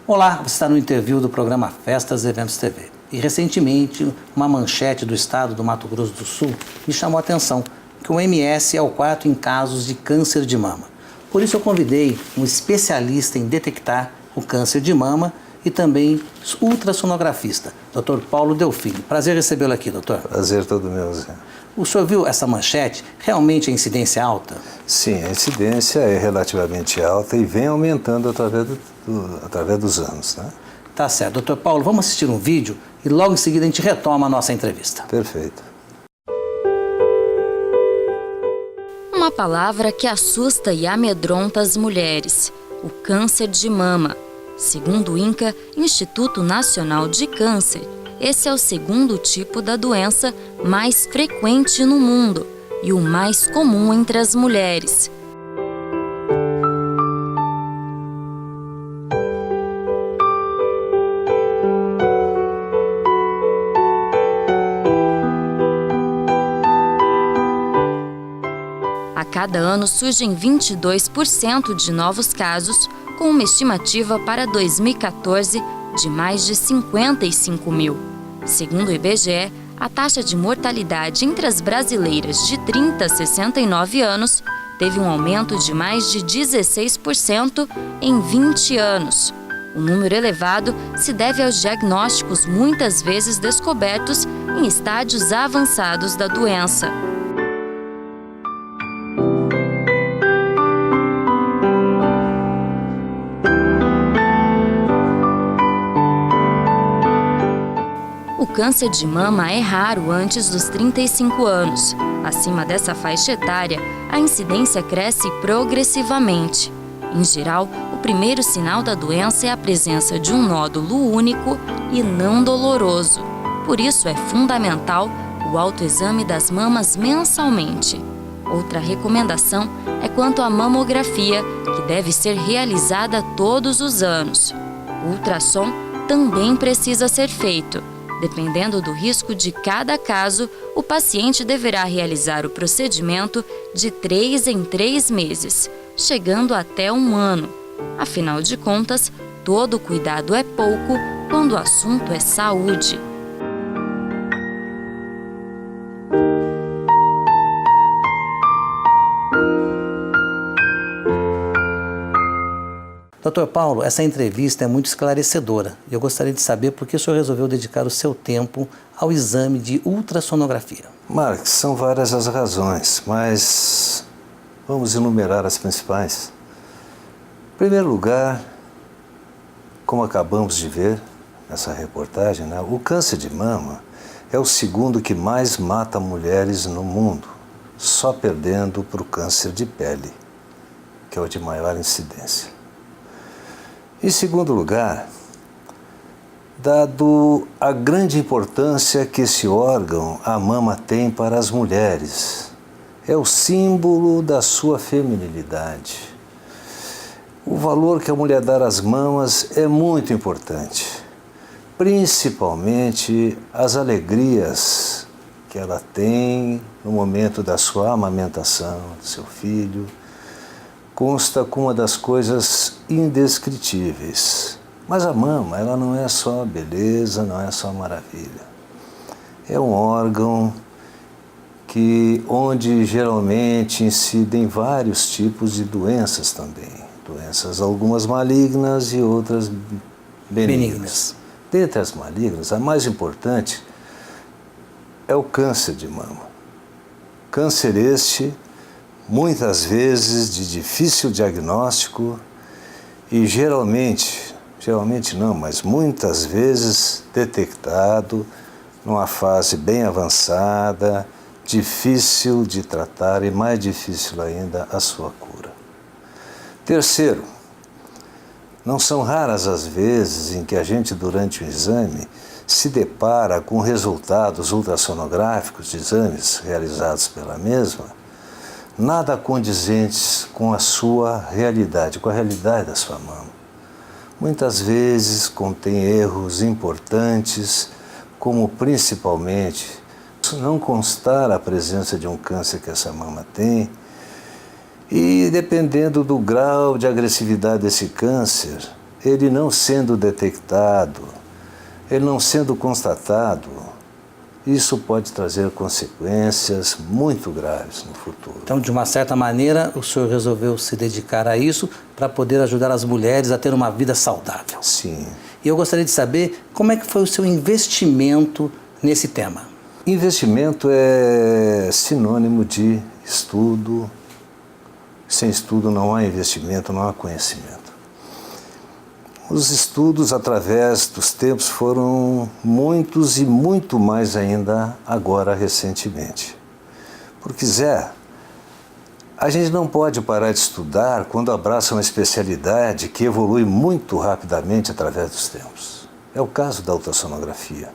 Olá, você está no interview do programa Festas e Eventos TV. E recentemente, uma manchete do estado do Mato Grosso do Sul me chamou a atenção, que o MS é o quarto em casos de câncer de mama. Por isso eu convidei um especialista em detectar o câncer de mama e também ultrassonografista, Dr. Paulo Delfim. Prazer recebê-lo aqui, doutor. Prazer todo meu, Zé. O senhor viu essa manchete? Realmente a incidência é alta? Sim, a incidência é relativamente alta e vem aumentando através dos anos, né? Tá certo. Doutor Paulo, vamos assistir um vídeo e logo em seguida a gente retoma a nossa entrevista. Perfeito. Uma palavra que assusta e amedronta as mulheres: o câncer de mama. Segundo o INCA, Instituto Nacional de Câncer, esse é o segundo tipo da doença mais frequente no mundo e o mais comum entre as mulheres. A cada ano surgem 22% de novos casos, com uma estimativa para 2014 de mais de 55 mil. Segundo o IBGE, a taxa de mortalidade entre as brasileiras de 30 a 69 anos teve um aumento de mais de 16% em 20 anos. O número elevado se deve aos diagnósticos muitas vezes descobertos em estádios avançados da doença. O câncer de mama é raro antes dos 35 anos. Acima dessa faixa etária, a incidência cresce progressivamente. Em geral, o primeiro sinal da doença é a presença de um nódulo único e não doloroso. Por isso, é fundamental o autoexame das mamas mensalmente. Outra recomendação é quanto à mamografia, que deve ser realizada todos os anos. O ultrassom também precisa ser feito. Dependendo do risco de cada caso, o paciente deverá realizar o procedimento de 3 em 3 meses, chegando até 1 ano. Afinal de contas, todo cuidado é pouco quando o assunto é saúde. Doutor Paulo, essa entrevista é muito esclarecedora. Eu gostaria de saber por que o senhor resolveu dedicar o seu tempo ao exame de ultrassonografia. Marcos, são várias as razões, mas vamos enumerar as principais. Em primeiro lugar, como acabamos de ver nessa reportagem, né, o câncer de mama é o segundo que mais mata mulheres no mundo, só perdendo para o câncer de pele, que é o de maior incidência. Em segundo lugar, dado a grande importância que esse órgão, a mama, tem para as mulheres, é o símbolo da sua feminilidade. O valor que a mulher dá às mamas é muito importante, principalmente as alegrias que ela tem no momento da sua amamentação, do seu filho. Consta com uma das coisas indescritíveis. Mas a mama, ela não é só beleza, não é só maravilha. É um órgão onde geralmente incidem vários tipos de doenças também. Doenças algumas malignas e outras benignas. Dentre as malignas, a mais importante é o câncer de mama. Câncer este muitas vezes de difícil diagnóstico e geralmente não, mas muitas vezes detectado numa fase bem avançada, difícil de tratar e mais difícil ainda a sua cura. Terceiro, não são raras as vezes em que a gente durante o exame se depara com resultados ultrassonográficos de exames realizados pela mesma, nada condizentes com a sua realidade, com a realidade da sua mama. Muitas vezes contém erros importantes, como principalmente não constar a presença de um câncer que essa mama tem, e dependendo do grau de agressividade desse câncer, ele não sendo detectado, ele não sendo constatado, isso pode trazer consequências muito graves no futuro. Então, de uma certa maneira, o senhor resolveu se dedicar a isso para poder ajudar as mulheres a ter uma vida saudável. Sim. E eu gostaria de saber como é que foi o seu investimento nesse tema. Investimento é sinônimo de estudo. Sem estudo não há investimento, não há conhecimento. Os estudos, através dos tempos, foram muitos e muito mais ainda agora, recentemente. Porque, Zé, a gente não pode parar de estudar quando abraça uma especialidade que evolui muito rapidamente através dos tempos. É o caso da ultrassonografia.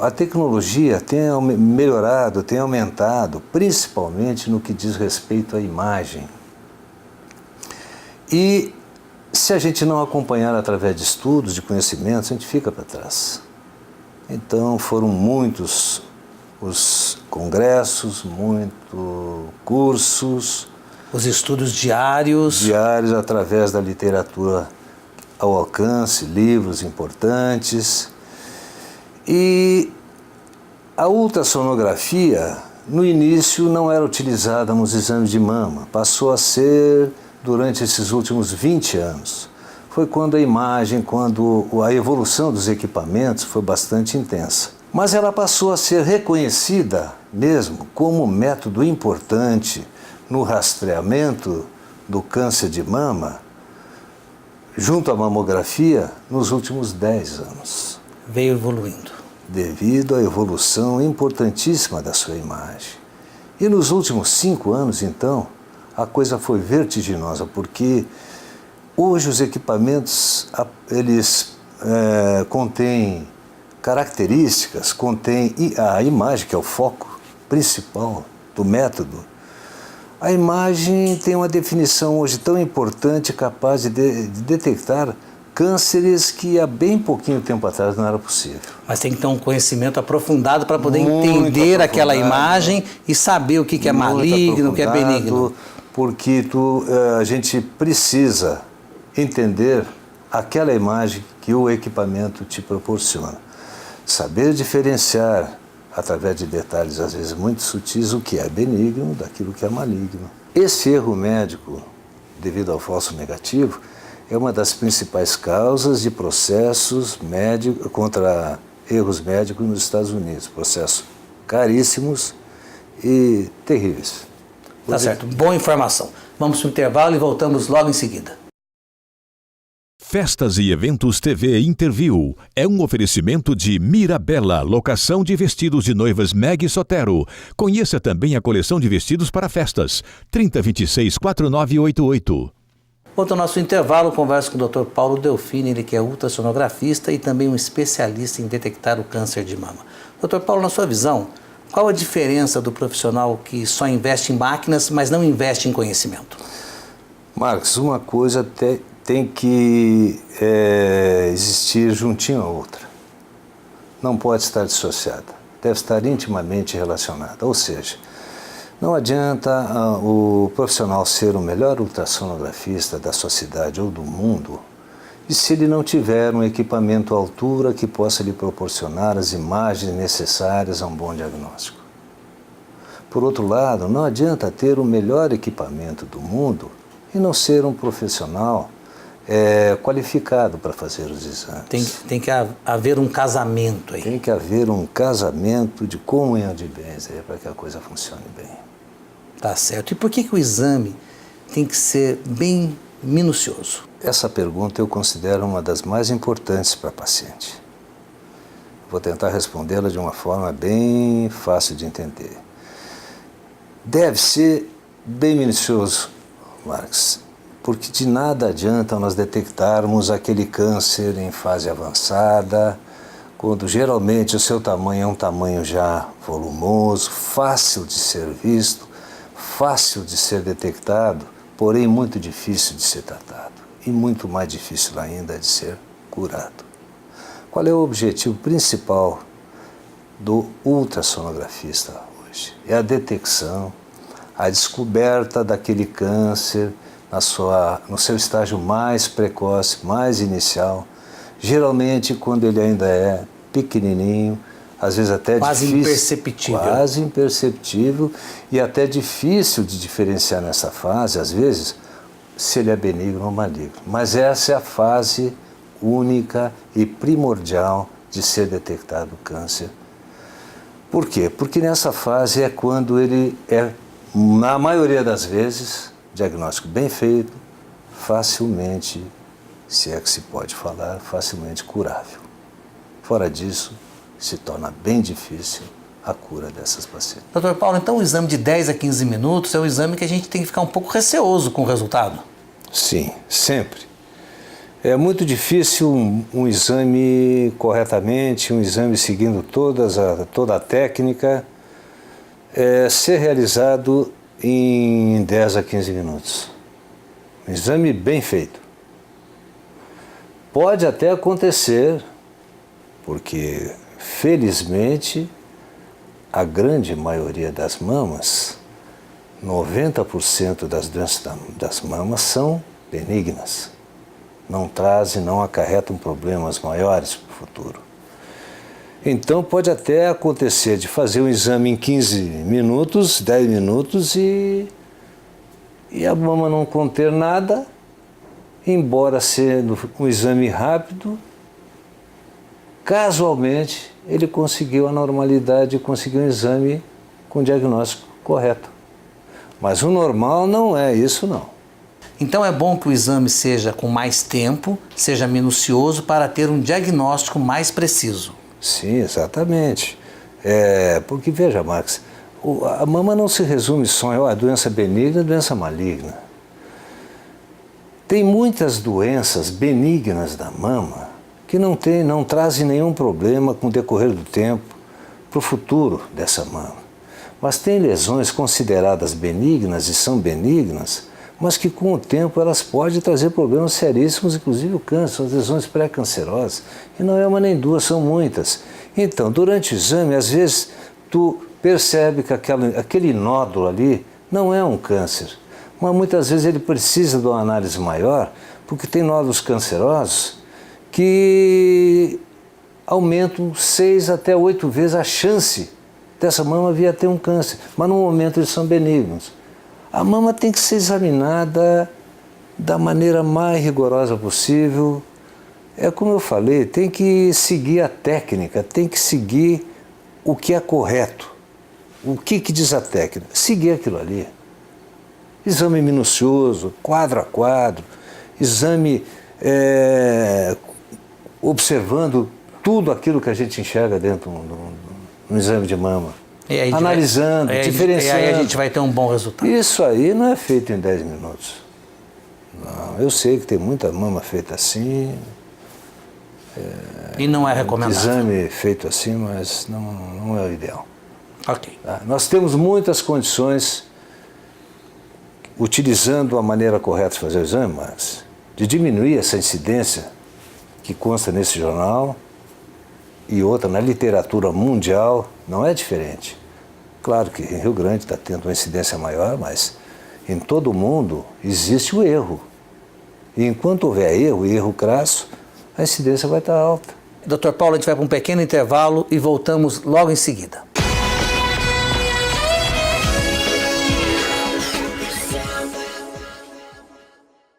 A tecnologia tem melhorado, tem aumentado, principalmente no que diz respeito à imagem. E se a gente não acompanhar através de estudos, de conhecimentos, a gente fica para trás. Então foram muitos os congressos, muitos cursos. Os estudos diários. Diários através da literatura ao alcance, livros importantes. E a ultrassonografia, no início, não era utilizada nos exames de mama. Passou a ser durante esses últimos 20 anos. Foi quando a imagem, quando a evolução dos equipamentos foi bastante intensa. Mas ela passou a ser reconhecida mesmo como método importante no rastreamento do câncer de mama, junto à mamografia, nos últimos 10 anos. Veio evoluindo. Devido à evolução importantíssima da sua imagem. E nos últimos 5 anos, então, a coisa foi vertiginosa, porque hoje os equipamentos, eles contêm características, contêm a imagem, que é o foco principal do método. A imagem tem uma definição hoje tão importante, capaz de detectar cânceres que há bem pouquinho tempo atrás não era possível. Mas tem que ter um conhecimento aprofundado para poder entender aquela imagem e saber o que é maligno, o que é benigno. Porque a gente precisa entender aquela imagem que o equipamento te proporciona. Saber diferenciar, através de detalhes às vezes muito sutis, o que é benigno daquilo que é maligno. Esse erro médico, devido ao falso negativo, é uma das principais causas de processos contra erros médicos nos Estados Unidos. Processos caríssimos e terríveis. Tá certo, boa informação. Vamos para o intervalo e voltamos logo em seguida. Festas e Eventos TV Interview é um oferecimento de Mirabella, locação de vestidos de noivas Meg Sotero. Conheça também a coleção de vestidos para festas. 3026-4988. Volto ao nosso intervalo, converso com o Dr. Paulo Delfini, ele que é ultrassonografista e também um especialista em detectar o câncer de mama. Dr. Paulo, na sua visão, qual a diferença do profissional que só investe em máquinas, mas não investe em conhecimento? Marcos, uma coisa tem que existir juntinho à outra. Não pode estar dissociada. Deve estar intimamente relacionada. Ou seja, não adianta o profissional ser o melhor ultrassonografista da sociedade ou do mundo e se ele não tiver um equipamento à altura que possa lhe proporcionar as imagens necessárias a um bom diagnóstico. Por outro lado, não adianta ter o melhor equipamento do mundo e não ser um profissional qualificado para fazer os exames. Tem que haver um casamento aí. Tem que haver um casamento de comunhão de bens para que a coisa funcione bem. Tá certo. E por que o exame tem que ser bem minucioso? Essa pergunta eu considero uma das mais importantes para a paciente. Vou tentar respondê-la de uma forma bem fácil de entender. Deve ser bem minucioso, Marcos, porque de nada adianta nós detectarmos aquele câncer em fase avançada, quando geralmente o seu tamanho é um tamanho já volumoso, fácil de ser visto, fácil de ser detectado, porém muito difícil de ser tratado e muito mais difícil ainda de ser curado. Qual é o objetivo principal do ultrassonografista hoje? É a detecção, a descoberta daquele câncer no seu estágio mais precoce, mais inicial, geralmente quando ele ainda é pequenininho, às vezes até quase difícil, imperceptível. Quase imperceptível e até difícil de diferenciar nessa fase, às vezes, se ele é benigno ou maligno. Mas essa é a fase única e primordial de ser detectado o câncer. Por quê? Porque nessa fase é quando ele é, na maioria das vezes, diagnóstico bem feito, facilmente, se é que se pode falar, facilmente curável. Fora disso, se torna bem difícil a cura dessas pacientes. Doutor Paulo, então o exame de 10 a 15 minutos é o exame que a gente tem que ficar um pouco receoso com o resultado? Sim, sempre. É muito difícil um exame corretamente, um exame seguindo toda a técnica, ser realizado em 10 a 15 minutos. Um exame bem feito. Pode até acontecer, porque felizmente a grande maioria das mamas, 90% das doenças das mamas são benignas. Não trazem, não acarretam problemas maiores para o futuro. Então pode até acontecer de fazer um exame em 15 minutos, 10 minutos e a mama não conter nada, embora sendo um exame rápido, casualmente ele conseguiu a normalidade e conseguiu um exame com diagnóstico correto. Mas o normal não é isso não. Então é bom que o exame seja com mais tempo, seja minucioso para ter um diagnóstico mais preciso. Sim, exatamente. Porque veja, Max, a mama não se resume só a doença benigna e doença maligna. Tem muitas doenças benignas da mama que não trazem nenhum problema com o decorrer do tempo para o futuro dessa mama. Mas tem lesões consideradas benignas e são benignas, mas que com o tempo elas podem trazer problemas seríssimos, inclusive o câncer, são as lesões pré-cancerosas. E não é uma nem duas, são muitas. Então, durante o exame, às vezes, tu percebe que aquele nódulo ali não é um câncer, mas muitas vezes ele precisa de uma análise maior, porque tem nódulos cancerosos que aumentam 6 até 8 vezes a chance dessa mama vir a ter um câncer, mas no momento eles são benignos. A mama tem que ser examinada da maneira mais rigorosa possível. É como eu falei, tem que seguir a técnica, tem que seguir o que é correto. O que diz a técnica? Seguir aquilo ali. Exame minucioso, quadro a quadro, exame observando tudo aquilo que a gente enxerga dentro no exame de mama. Analisando, diferenciando. E aí a gente vai ter um bom resultado. Isso aí não é feito em 10 minutos. Não, eu sei que tem muita mama feita assim. E não é recomendável. Exame feito assim, mas não é o ideal. Ok. Tá? Nós temos muitas condições, utilizando a maneira correta de fazer o exame, Marcos, de diminuir essa incidência que consta nesse jornal e outra na literatura mundial, não é diferente. Claro que em Rio Grande está tendo uma incidência maior, mas em todo o mundo existe o erro. E enquanto houver erro crasso, a incidência vai estar alta. Dr. Paulo, a gente vai para um pequeno intervalo e voltamos logo em seguida.